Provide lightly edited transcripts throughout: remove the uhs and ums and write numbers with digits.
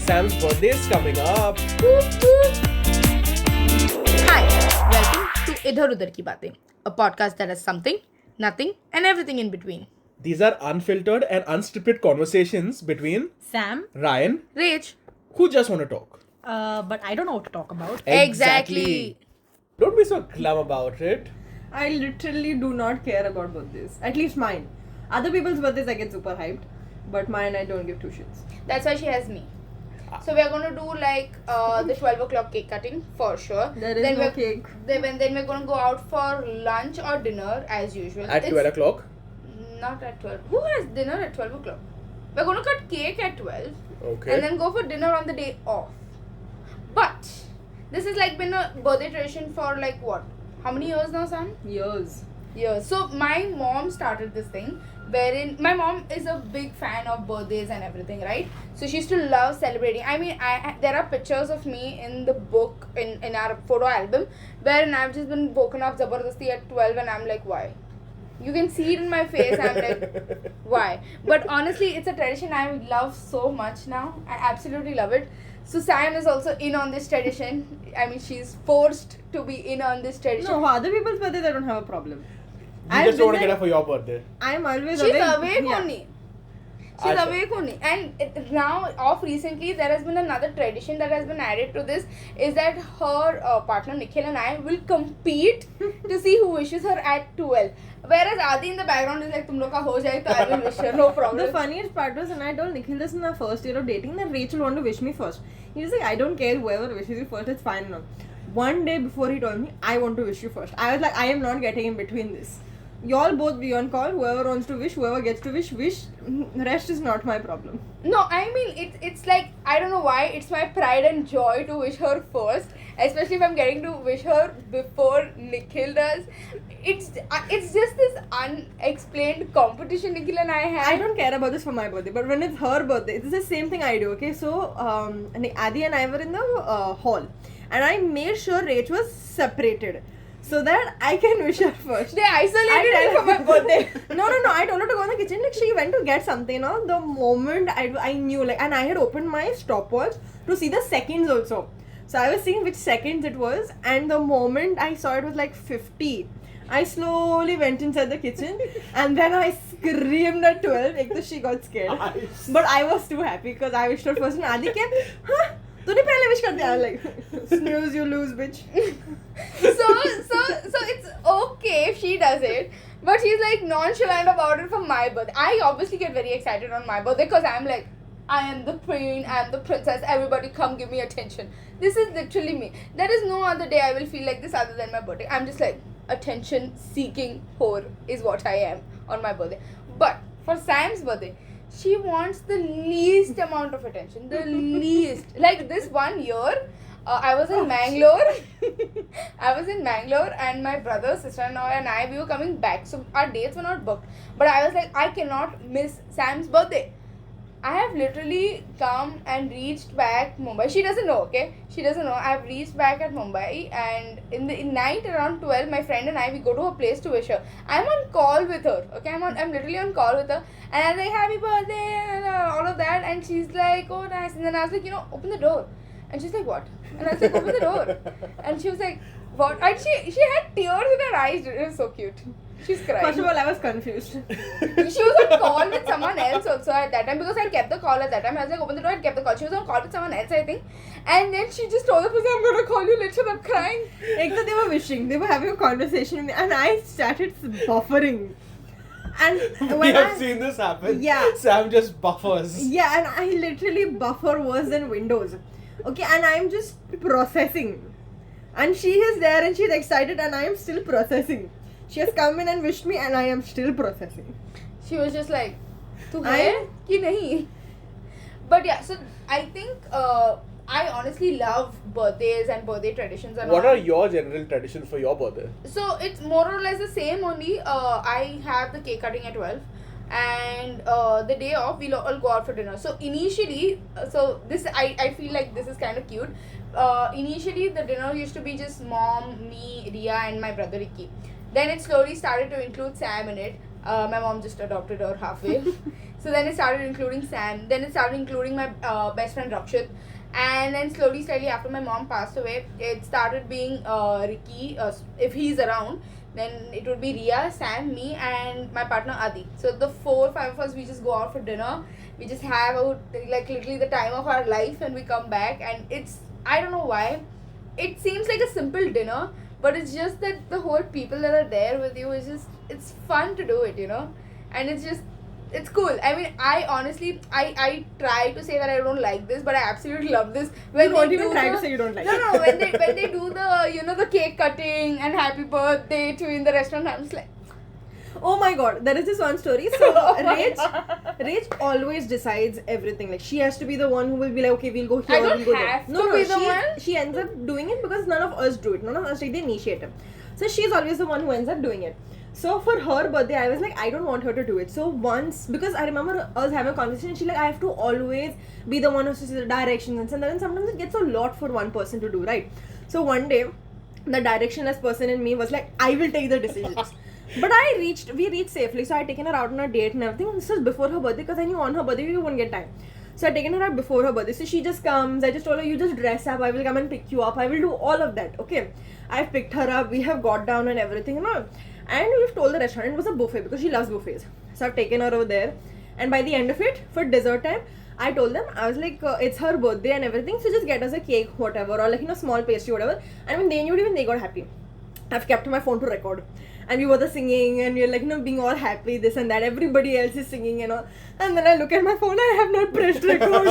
Sam's birthday is coming up. Hi, welcome to Idhar Udhar Ki Baatein, a podcast that has something, nothing, and everything in between. These are unfiltered and unscripted conversations between Sam, Ryan, Rach. who just want to talk. but I don't know what to talk about. Exactly. Don't be so glum about it. I literally do not care about birthdays. At least mine. Other people's birthdays I get super hyped. But mine I don't give two shits. That's why she has me. So we are going to do like the 12 o'clock cake cutting for sure. There is no cake. Then we're going to go out for lunch or dinner as usual. At 12 o'clock. Not at 12. Who has dinner at 12 o'clock? We're going to cut cake at 12. Okay. And then go for dinner on the day off. But this has like been a birthday tradition for like what? How many years now, Sam? Years. Years. So my mom started this thing wherein my mom is a big fan of birthdays and everything, right? So she used to love celebrating. I mean, there are pictures of me in the book in our photo album wherein I've just been woken up zabardasti at 12 and I'm like, why? You can see it in my face. I'm like, why? But honestly, it's a tradition I love so much now. I absolutely love it. So Sam is also in on this tradition. I mean, she's forced to be in on this tradition. No, for other people's birthdays I don't have a problem. You just don't want to get up for your birthday. I'm always She's awake. awake Yeah. only. She's Asha. awake only. And now, off recently, there has been another tradition that has been added to this, is that her partner Nikhil and I will compete to see who wishes her at 12. Whereas Adi in the background is like, tum log ka ho jaye, to I will wish her, no problem. The funniest part was when I told Nikhil this in our first year of dating that Rachel wanted to wish me first. He was like, I don't care, whoever wishes you first, it's fine now. One day before he told me, I want to wish you first. I was like, I am not getting in between this. Y'all both be on call, whoever wants to wish, whoever gets to wish. Rest is not my problem. No, I mean, it's like, I don't know why, it's my pride and joy to wish her first. Especially if I'm getting to wish her before Nikhil does. It's just this unexplained competition Nikhil and I have. I don't care about this for my birthday, but when it's her birthday, it's the same thing I do, okay? So, Adi and I were in the hall, and I made sure Rach was separated so that I can wish her first. They isolated me for my birthday. No, I told her to go in the kitchen. Like, she went to get something, you know. The moment I knew, like, and I had opened my stopwatch to see the seconds also. So I was seeing which seconds it was, and the moment I saw it was like 50. I slowly went inside the kitchen and then I screamed at 12. Ek to she got scared. Nice. But I was too happy because I wished her first and Adi came, huh? तूने पहले wish कर दिया. I was like, snooze you lose bitch. So it's okay if she does it, but she's like nonchalant about it for my birthday. I obviously get very excited on my birthday because I'm like, I am the queen, I am the princess, everybody come give me attention. This is literally me. There is no other day I will feel like this other than my birthday. I'm just like, attention seeking whore is what I am on my birthday. But for Sam's birthday, she wants the least amount of attention. The least. Like this one year, I was in Mangalore. I was in Mangalore and my brother, sister-in-law and I, we were coming back. So our dates were not booked. But I was like, I cannot miss Sam's birthday. I have literally come and reached back Mumbai. She doesn't know, okay? She doesn't know. I've reached back at Mumbai and in the night around 12, my friend and I, we go to a place to wish her. I'm on call with her, okay? I'm literally on call with her. And I was like, happy birthday and all of that. And she's like, oh, nice. And then I was like, open the door. And she's like, what? And I was like, open the door. And she was like, what? And she had tears in her eyes. It was so cute. She's crying. First of all, I was confused. She was on call with someone else also at that time because I kept the call at that time. I was like, open the door and kept the call. She was on call with someone else, I think. And then she just told the person, I'm going to call you later. I'm crying. Like, they were wishing, they were having a conversation with me, and I started buffering. And when We have seen this happen. Yeah. Sam just buffers. Yeah, and I literally buffer worse than Windows. Okay, and I'm just processing. And she is there and she's excited and I am still processing. She has come in and wished me and I am still processing. She was just like, tu hai ki nahi? But yeah, so I think I honestly love birthdays and birthday traditions and What all. are your general traditions for your birthday? So it's more or less the same only. I have the cake cutting at 12 and the day off we'll all go out for dinner. So initially, so this I feel like this is kind of cute. Initially the dinner used to be just mom, me, Ria and my brother Ricky. Then it slowly started to include Sam in it. My mom just adopted her halfway. So then it started including Sam. Then it started including my best friend Rakshit. And then slowly, slightly after my mom passed away, it started being Ricky. If he's around, then it would be Ria, Sam, me, and my partner Adi. So the 4-5 of us, we just go out for dinner. We just have like literally the time of our life, and we come back. And it's, I don't know why, it seems like a simple dinner, but it's just that the whole people that are there with you is just, it's fun to do it, you know, and it's just, it's cool. I mean, I honestly, I try to say that I don't like this, but I absolutely love this. You won't even try to say you don't like it. No, when they do the, you know, the cake cutting and happy birthday to in the restaurant, I'm just like, Oh my god, there is this one story. So Rach always decides everything. Like she has to be the one who will be like, okay, we'll go here, I don't we'll go have there. to be the one. She ends up doing it because none of us do it. None of us take the initiative. So she's always the one who ends up doing it. So for her birthday, I was like, I don't want her to do it. So once, because I remember us having a conversation, she's like, I have to always be the one who sees the directions, and then sometimes it gets a lot for one person to do, right? So one day, the directionless person in me was like, I will take the decisions. But we reached safely, so I had taken her out on a date and everything. This was before her birthday because I knew on her birthday we wouldn't get time. So I had taken her out before her birthday. So she just comes. I just told her, you just dress up. I will come and pick you up. I will do all of that. Okay. I've picked her up. We have got down and everything and all. And we've told the restaurant it was a buffet because she loves buffets. So I've taken her over there. And by the end of it, for dessert time, I told them, I was like, it's her birthday and everything. So just get us a cake, whatever, or like, you know, small pastry, whatever. And when they knew it, even they got happy. I've kept my phone to record. And we were the singing and we're like, you know, being all happy, this and that. Everybody else is singing and all. And then I look at my phone, I have not pressed record.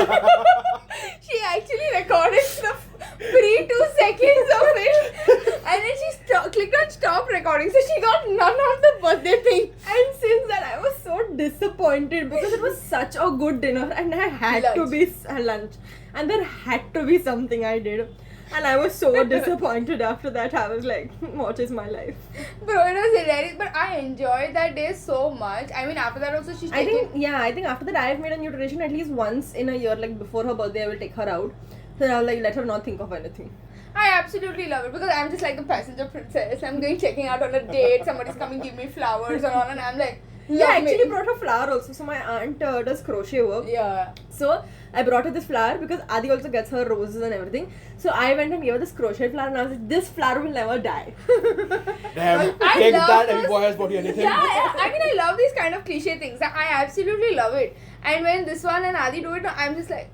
she actually recorded the pre 2 seconds of it. And then she clicked on stop recording. So she got none of the birthday thing. And since then, I was so disappointed because it was such a good dinner and I had to be lunch. And there had to be something I did. And I was so disappointed after that. I was like, what is my life? Bro, it was hilarious. But I enjoyed that day so much. I mean, after that also she's taking... I think after that I have made a new tradition at least once in a year. Like before her birthday, I will take her out. So I'll like let her not think of anything. I absolutely love it because I'm just like the passenger princess. I'm going checking out on a date. Somebody's coming give me flowers and all. And I'm like... Yeah, I actually brought her flower also. So my aunt does crochet work. Yeah. So I brought her this flower because Adi also gets her roses and everything. So I went and gave her this crochet flower and I was like, this flower will never die. Damn, take that every boy has bought you anything. Yeah, I mean, I love these kind of cliche things. I absolutely love it. And when this one and Adi do it, I'm just like...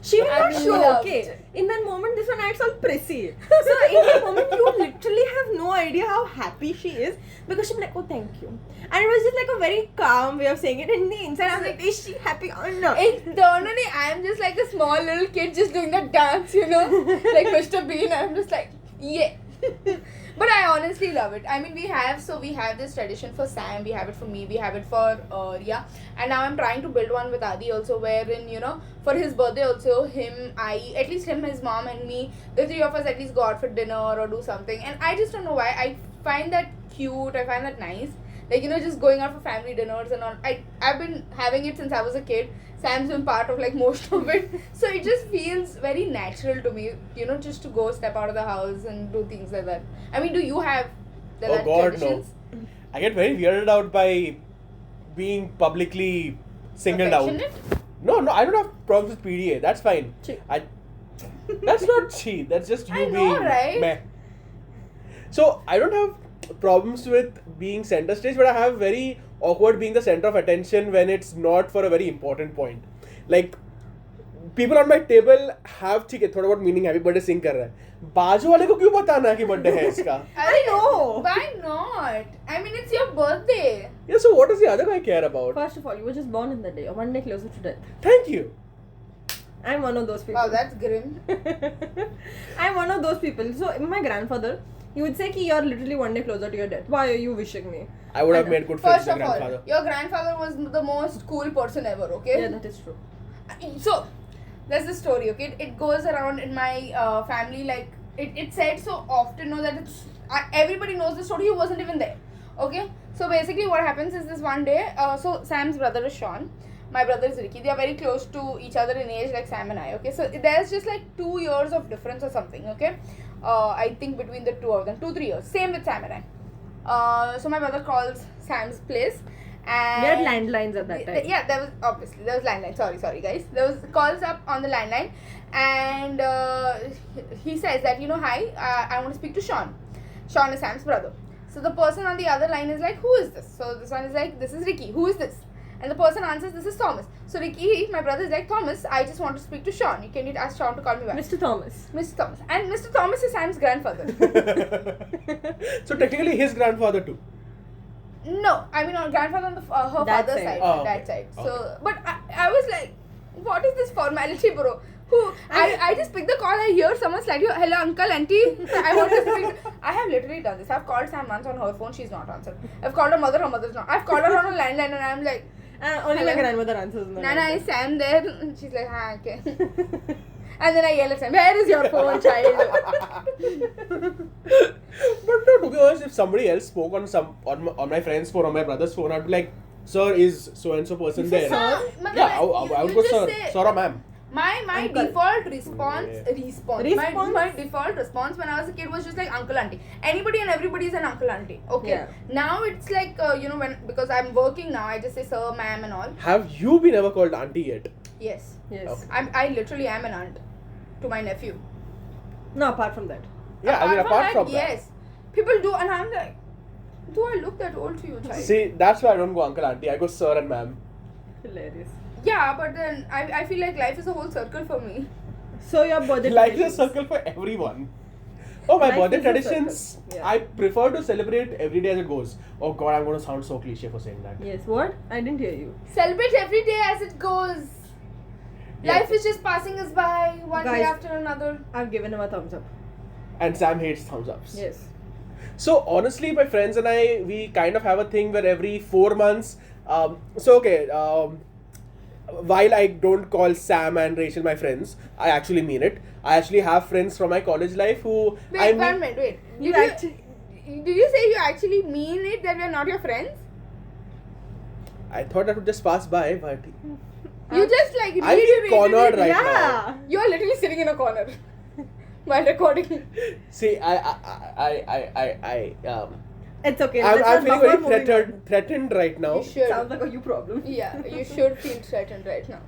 She will not I'm show, loved. okay. In that moment, this one acts all prissy. So in that moment, you literally have no idea how happy she is because she'll be like, oh, thank you. And it was just like a very calm way of saying it. In the inside, I was like, is she happy or not? Internally, I'm just like a small little kid just doing that dance, you know, like Mr. Bean. I'm just like, yeah. But I honestly love it. I mean, we have this tradition for Sam, we have it for me, we have it for Ria, and now I'm trying to build one with Adi also, wherein, you know, for his birthday also, at least him, his mom and me, the three of us at least go out for dinner or do something. And I just don't know why, I find that cute, I find that nice. Like, you know, just going out for family dinners and all. I've been having it since I was a kid. Sam's been part of like most of it. So it just feels very natural to me, you know, just to go step out of the house and do things like that. I mean, do you have traditions? No. I get very weirded out by being publicly singled out. No, I don't have problems with PDA. That's fine. That's not cheat. That's just you I know, being right? meh. So I don't have problems with being center stage, but I have very awkward being the center of attention when it's not for a very important point. Like people on my table have ठीक है थोड़ा बहुत meaning happy birthday sing कर रहा है बाजू वाले को क्यों बताना है कि birthday है इसका I know. Why not? I mean, it's your birthday. Yeah, so what does the other guy care about? First of all, you were just born in the day, or one day closer to death. Thank you. I'm one of those people. Wow, that's grim. I'm one of those people. So my grandfather, he would say कि you're literally one day closer to your death. Why are you wishing me? I would have made good friends First with of my grandfather. all, your grandfather was the most cool person ever, okay? Yeah, that is true. So, there's this story, okay? It goes around in my family, like, it's said so often, no, that it's, everybody knows the story, he wasn't even there, okay? So, basically what happens is this one day, so Sam's brother is Sean, my brother is Ricky, they are very close to each other in age, like Sam and I, okay? So, there's just like 2 years of difference or something, okay? I think between the two of them, 2-3 years, same with Sam and I. So my brother calls Sam's place And We had landlines at that time. Yeah, there was landline. Sorry guys. There was calls up on the landline, and he says that, hi, I want to speak to Sean. Sean is Sam's brother. So the person on the other line is like, who is this? So this one is like, this is Ricky. Who is this? And the person answers, this is Thomas. So Ricky, my brother, is like, Thomas, I just want to speak to Sean. Can you ask Sean to call me back? Mr. Thomas. Mr. Thomas. And Mr. Thomas is Sam's grandfather. So technically his grandfather too. No, I mean, grandfather on her That father's side. side. Oh, That okay. side. Okay. So, but I was like, what is this formality, bro? I just pick the call, I hear someone slightly, hello uncle, auntie, I want to speak. I have literally done this. I've called Sam once on her phone, she's not answered. I've called her mother's not. I've called her on a landline and I'm like, Only my grandmother answers. Nana, is Sam there? And she's like, okay. And then I yell at Sam, where is your phone, child? But no, to be honest, if somebody else spoke on my friend's phone or my brother's phone, I'd be like, sir, is so and so person there? sir? Yeah, I would go, sir, sir or ma'am. My Uncle. default response. Response? My default response when I was a kid was just like uncle auntie. Anybody and everybody is an uncle auntie. Okay. Yeah. Now it's like because I'm working now, I just say sir, ma'am, and all. Have you been ever called auntie yet? Yes. Yes. Okay. I literally am an aunt to my nephew. No, apart from that. Yeah, apart from that. yes, people do, and I'm like, do I look that old to you, child? See, that's why I don't go uncle auntie. I go sir and ma'am. Hilarious. Yeah, but then I feel like life is a whole circle for me. So your birthday Life is a traditions. circle for everyone. Oh, my Life birthday is a traditions, circle. Yeah. I prefer to celebrate every day as it goes. Oh god, I'm going to sound so cliche for saying that. Yes, what? I didn't hear you. Celebrate every day as it goes. Yeah. Life is just passing us by one day Guys. after another. I've given him a thumbs up. And Sam hates thumbs ups. Yes. So honestly, my friends and I, we kind of have a thing where every 4 months, while I don't call Sam and Rachel my friends, I actually mean it. I actually have friends from my college life who Wait, 1 minute, wait. Did you say you actually mean it that we are not your friends? I thought I would just pass by, but You just like I feel cornered right Yeah. now. You are literally sitting in a corner while recording. See, It's okay. I'm let's feeling not buffer, very moving threatened right now. You should. on. Sounds like a you problem. Yeah, you should feel threatened right now.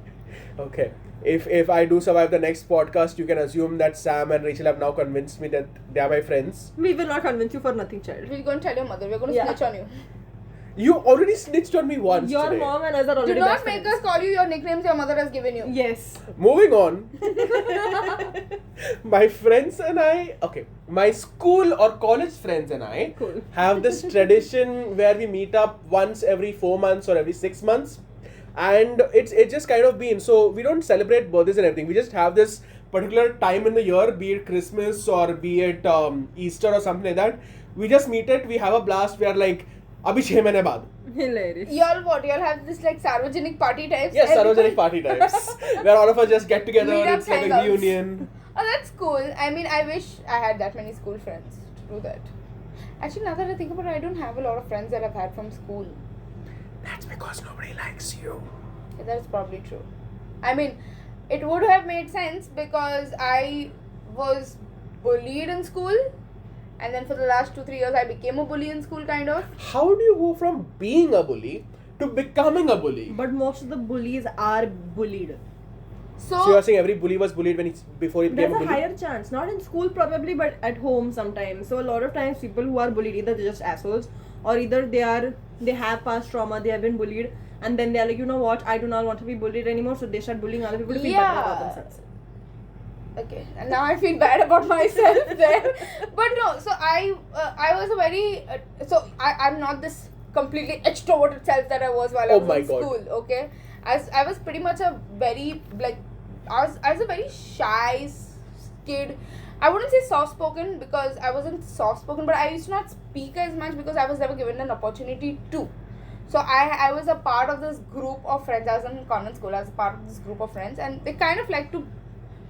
Okay. If I do survive the next podcast, you can assume that Sam and Rachel have now convinced me that they are my friends. We will not convince you for nothing, child. We're going to tell your mother. We're going to Yeah. snitch on you. You already snitched on me once Your today. mom and us are Do already not best make friends. us call you your nicknames your mother has given you. Yes. Moving on. My friends and I, okay, my school or college friends and I Cool. have this tradition where we meet up once every 4 months or every 6 months. And it's just kind of been, so we don't celebrate birthdays and everything. We just have this particular time in the year, be it Christmas or be it Easter or something like that. We just meet it, we have a blast, we are like, abhi 6 mahine baad. Hilarious. Y'all what? Y'all have this like Sarvajanic party types? Yes, Everybody- Sarojanic party types. Where all of us just get together, Meetups, it's like a hangouts. reunion. Oh, that's cool. I mean, I wish I had that many school friends to do that. Actually, now that I think about it, I don't have a lot of friends that I've had from school. That's because nobody likes you. Yeah, that's probably true. I mean, it would have made sense because I was bullied in school, and then for the last 2-3 years, I became a bully in school, kind of. How do you go from being a bully to becoming a bully? But most of the bullies are bullied. So you're saying every bully was bullied before he became There's a a bully? higher chance. Not in school probably, but at home sometimes. So a lot of times people who are bullied, either they're just assholes or either they have past trauma, they have been bullied, and then they're like, you know what, I do not want to be bullied anymore, so they start bullying other people to feel better about themselves. Okay, and now I feel bad about myself there. But no, so I was a very I'm not this completely extroverted self that I was while I Oh was my in God. school. Okay, I was pretty much a very I was a very shy kid. I wouldn't say soft spoken because I wasn't soft spoken, but I used to not speak as much because I was never given an opportunity to. So I was a part of this group of friends. I was in convent school. I was a part of this group of friends, and they kind of like to,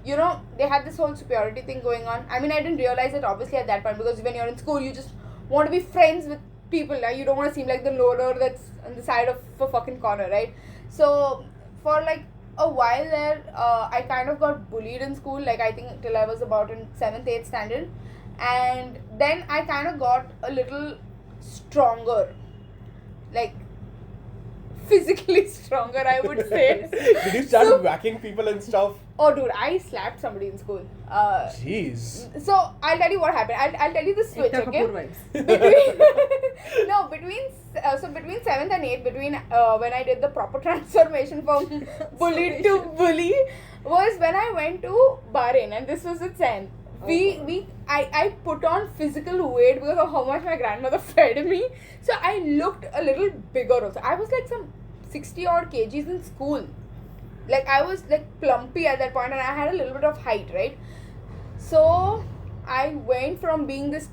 they had this whole superiority thing going on. I mean, I didn't realize it obviously at that point because when you're in school, you just want to be friends with people. Like, you don't want to seem like the loner that's on the side of a fucking corner, right? So for like a while there, I kind of got bullied in school. Like, I think till I was about in 7th, 8th standard, and then I kind of got a little stronger. Like, physically stronger, I would say. Did you start So- whacking people and stuff? Oh, dude, I slapped somebody in school. Jeez. So I'll tell you what happened. I'll tell you the switch, Ekta okay? Kapoor vibes. Between 7th and 8th, when I did the proper transformation from bullied to bully, was when I went to Bahrain, and this was with Sen. I put on physical weight because of how much my grandmother fed me. So I looked a little bigger also. I was like some 60 odd kgs in school. Like I was like plumpy at that point, and I had a little bit of height, right? So I went from being this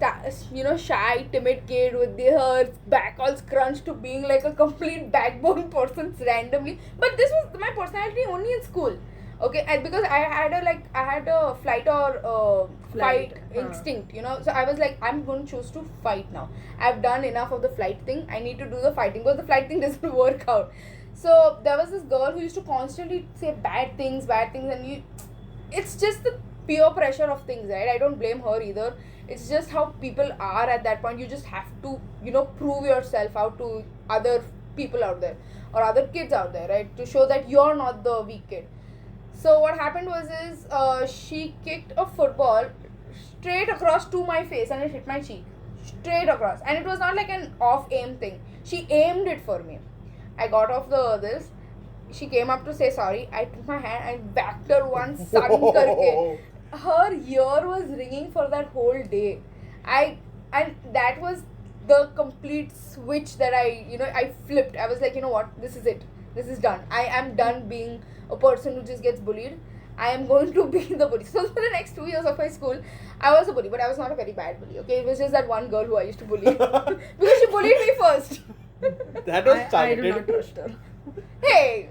shy, timid kid with their back all scrunched to being like a complete backbone person randomly. But this was my personality only in school. Okay, and because I had a fight or fight instinct, So I was like, I'm going to choose to fight now. I've done enough of the flight thing. I need to do the fighting because the flight thing doesn't work out. So there was this girl who used to constantly say bad things, and it's just the peer pressure of things, right? I don't blame her either. It's just how people are at that point. You just have to, prove yourself out to other people out there or other kids out there, right? To show that you're not the weak kid. So what happened was she kicked a football straight across to my face and it hit my cheek. Straight across. And it was not like an off-aim thing. She aimed it for me. I got off this. She came up to say sorry. I took my hand and whacked her one sudden karke. Her ear was ringing for that whole day. And that was the complete switch that I flipped. I was like, you know what? This is it. This is done. I am done being a person who just gets bullied. I am going to be the bully. So for the next 2 years of my school, I was a bully, but I was not a very bad bully. Okay, it was just that one girl who I used to bully because she bullied me first. That was I do targeted. not trust her. Hey,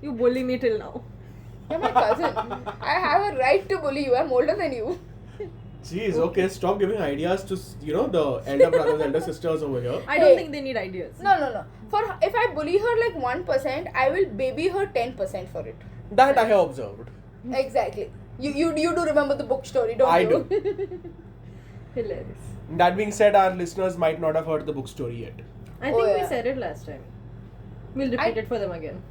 You bully me till now. you're my cousin. I have a right to bully you. I'm older than you. Jeez, okay, stop giving ideas to, the elder brothers, elder sisters over here. I don't Hey. think they need ideas. No. If I bully her like 1%, I will baby her 10% for it. That I have observed. Exactly. You do remember the book story, don't I you? Hilarious. That being said, our listeners might not have heard the book story yet. I Oh, think we yeah. said it last time. We'll repeat it for them again.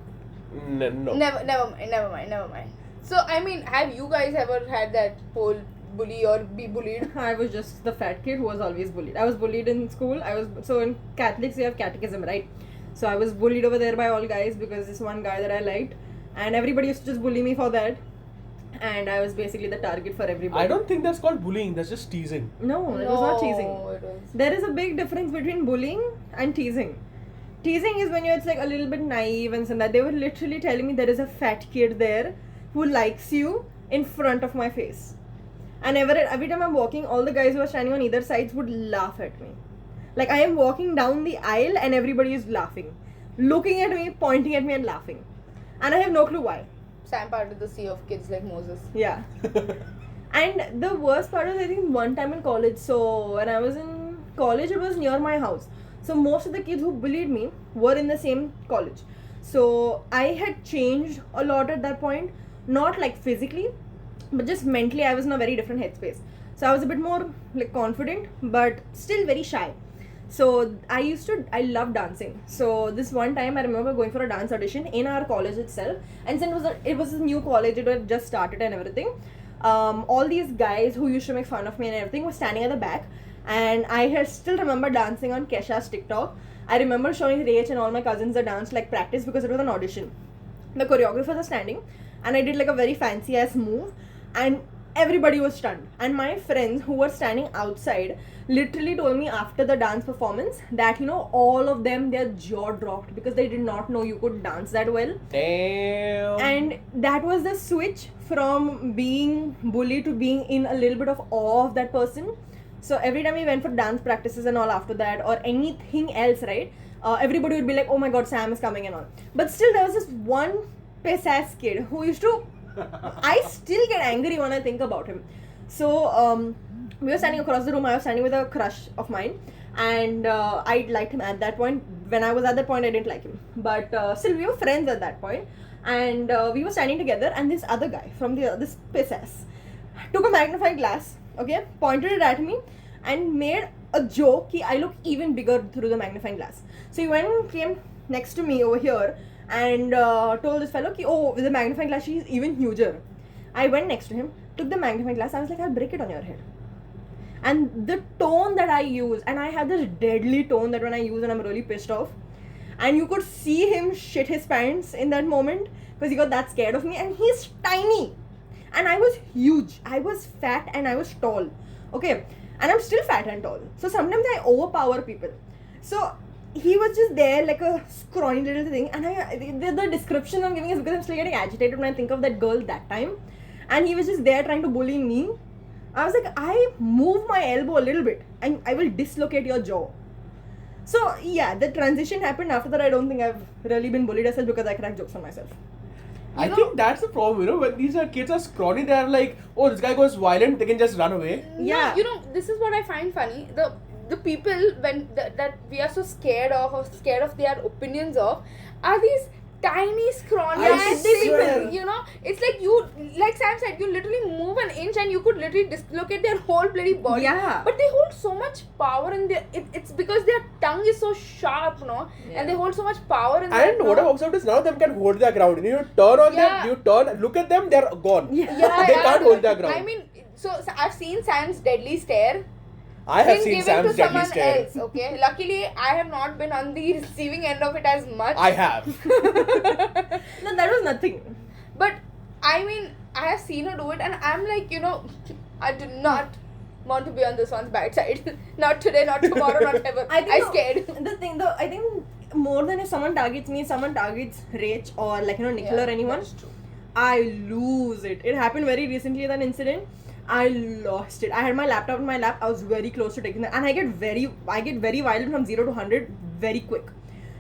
No. Never mind. So I mean, have you guys ever had that whole bully or be bullied? I was just the fat kid who was always bullied. I was bullied in school. So in Catholics we have catechism, right? So I was bullied over there by all guys because this one guy that I liked, and everybody used to just bully me for that. And I was basically the target for everybody. I don't think that's called bullying, that's just teasing. No, it was not teasing. It was. There is a big difference between bullying and teasing. Teasing is when it's like a little bit naive and so that. They were literally telling me there is a fat kid there who likes you in front of my face. And every time I'm walking, all the guys who are standing on either sides would laugh at me. Like I am walking down the aisle and everybody is laughing. Looking at me, pointing at me and laughing. And I have no clue why. Sam parted the sea of kids like Moses. Yeah. And the worst part was I think one time in college. So when I was in college, it was near my house. So most of the kids who bullied me were in the same college. So I had changed a lot at that point. Not like physically, but just mentally I was in a very different headspace. So I was a bit more like confident, but still very shy. So I love dancing. So this one time I remember going for a dance audition in our college itself. And since it was a new college, it had just started and everything. All these guys who used to make fun of me and everything were standing at the back. And I still remember dancing on Kesha's TikTok. I remember showing Rach and all my cousins the dance like practice because it was an audition. The choreographers are standing and I did like a very fancy ass move and everybody was stunned. And my friends who were standing outside literally told me after the dance performance that all of them, their jaw dropped because they did not know you could dance that well. Damn. And that was the switch from being bullied to being in a little bit of awe of that person. So every time we went for dance practices and all after that or anything else, right, everybody would be like, oh my god, Sam is coming and all. But still there was this one piss ass kid who used to I still get angry when I think about him. So we were standing across the room. I was standing with a crush of mine and I liked him at that point. When I was at that point I didn't like him, but still we were friends at that point. And we were standing together and this other guy from this piss ass took a magnifying glass, okay, pointed it at me and made a joke that I look even bigger through the magnifying glass. So he went and came next to me over here and told this fellow, ki, oh, with the magnifying glass, she's even huger. I went next to him, took the magnifying glass, I was like, I'll break it on your head. And the tone that I use, and I have this deadly tone that when I use and I'm really pissed off, and you could see him shit his pants in that moment because he got that scared of me, and he's tiny. And I was huge. I was fat and I was tall. Okay. And I'm still fat and tall. So sometimes I overpower people. So he was just there like a scrawny little thing. And the description I'm giving is because I'm still getting agitated when I think of that girl that time. And he was just there trying to bully me. I was like, I move my elbow a little bit and I will dislocate your jaw. So yeah, the transition happened. After that, I don't think I've really been bullied as such because I crack jokes on myself. I think that's the problem, when these kids are scrawny, they're like, oh, this guy goes violent, they can just run away. Yeah. No, this is what I find funny. The people that we are so scared of or scared of their opinions of are these tiny scrawny I swear. people. It's like you, like Sam said, you literally move an inch and you could literally dislocate their whole bloody body. Yeah. But they hold so much power in their, it's because their tongue is so sharp, and they hold so much power in their And what I've observed is none of them can hold their ground. You turn on Yeah. them, you turn, look at them, they're gone. Yeah. They can't hold their ground. I mean, so I've seen Sam's deadly stare. I have Been seen given Sam's to deadly someone stare. else, okay? Luckily, I have not been on the receiving end of it as much. I have. No, that was nothing. But, I mean, I have seen her do it and I'm like, I do not want to be on this one's bad side. Not today, not tomorrow, not ever. I'm scared. I think more than if someone targets me, someone targets Rach or Nikhil or anyone, that's true. I lose it. It happened very recently, that incident. I lost it. I had my laptop in my lap. I was very close to taking that, and I get very violent from 0 to 100 very quick.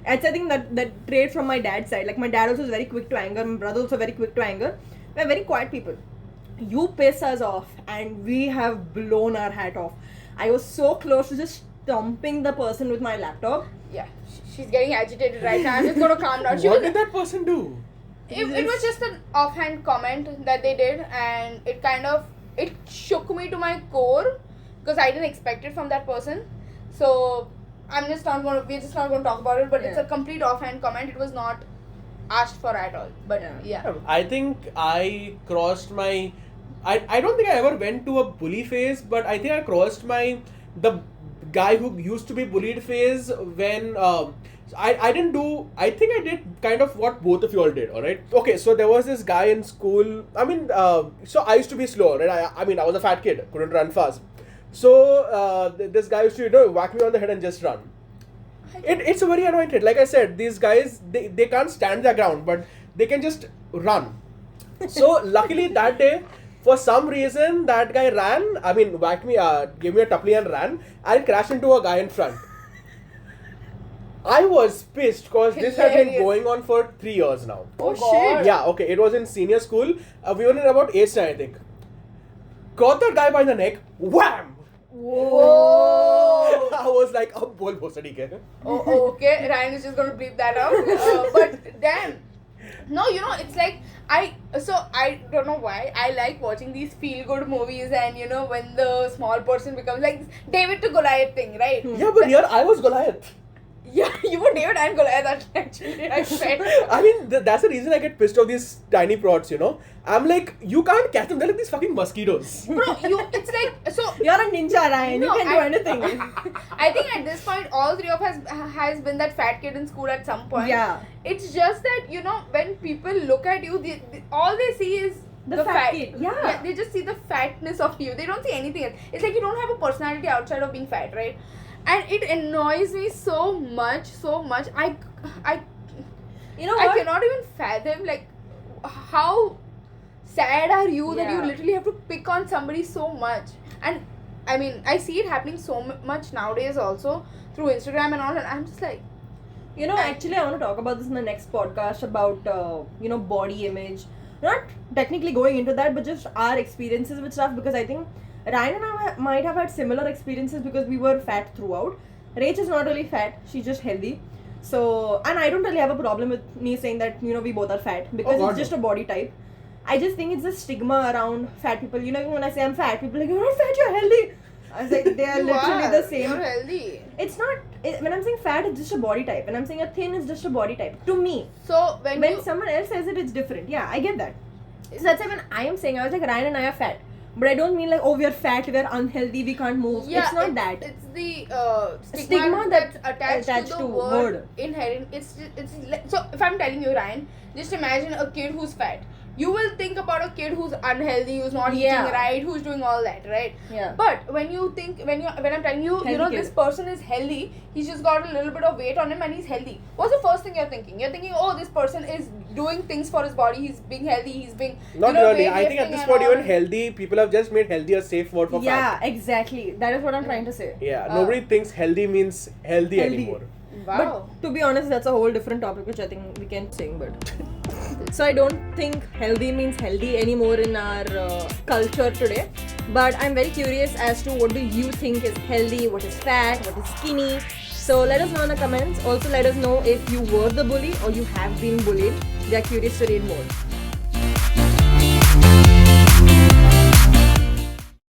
It's I think that trait from my dad's side. Like my dad also is very quick to anger. My brother also very quick to anger. We're very quiet people. You piss us off, and we have blown our hat off. I was so close to just stomping the person with my laptop. Yeah, she's getting agitated right now. I'm just going to calm down. What did that person do? It was just an offhand comment that they did, and it shook me to my core because I didn't expect it from that person. So we're just not going to talk about it, but it's a complete offhand comment. It was not asked for at all. But yeah. I think I crossed my... I don't think I ever went to a bully phase, but I think I crossed the guy who used to be bullied phase when... I didn't do... I think I did kind of what both of you all did, alright? Okay, so there was this guy in school... I mean, so I used to be slow, right? I mean, I was a fat kid, couldn't run fast. So, this guy used to, whack me on the head and just run. It's a very annoying trait. Like I said, these guys, they can't stand their ground, but they can just run. So, luckily that day, for some reason, that guy ran, whacked me, gave me a tupply and ran, and crashed into a guy in front. I was pissed because this had been going on for 3 years now. Oh, shit. God. Yeah, okay, it was in senior school. We were in about 8th standard, I think. Caught that guy by the neck, wham! Whoa! I was like, oh, bol bhosadi ke. Oh, okay. Ryan is just going to bleep that out. But damn. No, it's like I don't know why I like watching these feel good movies, and when the small person becomes like David to Goliath thing, right? Yeah, but here I was Goliath. Yeah, you were David and Goliath actually. I swear. That's the reason I get pissed off these tiny prods, I'm like, you can't catch them. They're like these fucking mosquitoes. Bro, it's like, so... You're a ninja, Ryan. No, you can do anything. I think at this point, all three of us has been that fat kid in school at some point. Yeah. It's just that, when people look at you, all they see is The fat kid. Yeah. They just see the fatness of you. They don't see anything else. It's like you don't have a personality outside of being fat, right? And it annoys me so much. I You know what? I cannot even fathom, like, how sad are you that you Yeah. literally have to pick on somebody so much. And I see it happening so much nowadays also through Instagram and all, and I'm just like, Actually, I want to talk about this in the next podcast about, body image. Not technically going into that, but just our experiences with stuff, because I think Ryan and I might have had similar experiences because we were fat throughout. Rach is not really fat, she's just healthy. So, and I don't really have a problem with me saying that, we both are fat, because it's just a body type. I just think it's a stigma around fat people. When I say I'm fat, people are like, you're not fat, you're healthy. I was like, they are You literally are. the same. You're healthy. It's not. When I'm saying fat, it's just a body type. When I'm saying a thin, it's just a body type. To me, So when when you someone else says it, it's different. Yeah, I get that. So that's why when I am saying, I was like, Ryan and I are fat. But I don't mean like, oh, we are fat, we are unhealthy, we can't move. It's not that. It's the Stigma that's that's attached to the to word word. inherent. So if I'm telling you, Ryan, just imagine a kid who's fat. You will think about a kid who's unhealthy, who's not Yeah. eating right, who's doing all that, right? Yeah. But when I'm telling you, Healthy this kid. person is healthy. He's just got a little bit of weight on him and he's healthy. What's the first thing you're thinking? You're thinking, oh, this person is doing things for his body. He's being healthy. He's being Not really. I think at weightlifting this and point, all. even healthy people have just made healthy a safe word for Yeah, fat. exactly. That is what I'm trying to say. Yeah, nobody thinks healthy means healthy Healthy. anymore. Wow. But to be honest, that's a whole different topic which I think we can sing. But so I don't think healthy means healthy anymore in our culture today. But I'm very curious as to what do you think is healthy, what is fat, what is skinny. So let us know in the comments. Also let us know if you were the bully or you have been bullied. We are curious to read more.